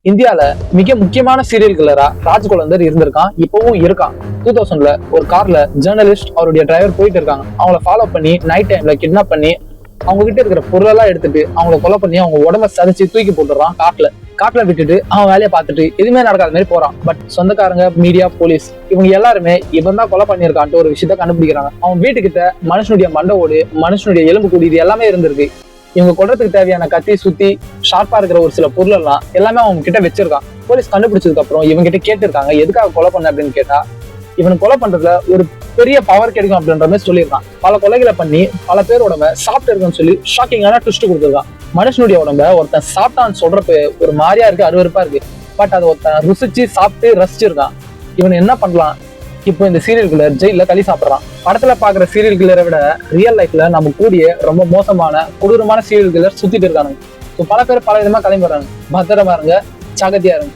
இந்தியால மிக முக்கியமான சீரியல் கில்லரா ராஜ்குலந்தர் இருந்திருக்கான், இப்பவும் இருக்கான். 2000ல ஒரு கார்ல ஜேர்னலிஸ்ட் அவருடைய டிரைவர் போயிட்டு இருக்காங்க. அவங்கள ஃபாலோ பண்ணி நைட் டைம்ல கிட்னாப் பண்ணி அவங்க கிட்ட இருக்கிற பொருளெல்லாம் எடுத்துட்டு அவங்கள கொலை பண்ணி அவங்க உடம்ப சதைச்சு தூக்கி போட்டுறான் காட்டுல விட்டுட்டு அவன் வேலையை பார்த்துட்டு எதுவுமே நடக்காத மாதிரி போறான். பட் சொந்தக்காரங்க, மீடியா, போலீஸ் இவங்க எல்லாருமே இவன் தான் கொலை பண்ணியிருக்கான்ட்டு ஒரு விஷயத்த கண்டுபிடிக்கிறாங்க. அவன் வீட்டுக்கிட்ட மனுஷனுடைய மண்டவோடு, மனுஷனுடைய எலும்பு கூடி இது எல்லாமே இருந்திருக்கு. இவங்க கொல்றதுக்கு தேவையான கத்தி, சுத்தி, ஷார்ப்பா இருக்கிற ஒரு சில பொருள் எல்லாம் எல்லாமே அவங்க கிட்ட வச்சிருக்கான். போலீஸ் கண்டுபிடிச்சதுக்கு அப்புறம் இவங்க கிட்ட கேட்டிருக்காங்க, எதுக்காக கொலை பண்ண அப்படின்னு கேட்டா, இவனுக்கு கொலை பண்றதுல ஒரு பெரிய பவர் கிடைக்கும் அப்படின்ற மாதிரி சொல்லியிருக்கான். பல கொலைகளை பண்ணி பல பேர் உடம்ப சாப்பிட்டு இருக்குன்னு சொல்லி ஷாக்கிங்கான ட்விஸ்ட் கொடுத்துருக்கான். மனுஷனுடைய உடம்ப ஒருத்தன் சாப்பிட்டான்னு சொல்றப்ப ஒரு மாதிரியா இருக்கு, அருவருப்பா இருக்கு. பட் அதை ஒருத்தன் ருசிச்சு சாப்பிட்டு ரசிச்சிருக்கான். இவன் என்ன பண்ணலாம்? இப்போ இந்த சீரியல் கில்லர் ஜெயில களி சாப்பிட்றான். படத்துல பாக்குற சீரியல் கில்லரை விட ரியல் லைஃப்ல நம்ம கூடிய ரொம்ப மோசமான கொடூரமான சீரியல் கில்லர் சுத்திட்டு இருக்கானுங்க. பல பேர் பல விதமா கிளம்பி வர்றாங்க. பத்திரமா இருங்க, ஜாகிரதையா இருங்க.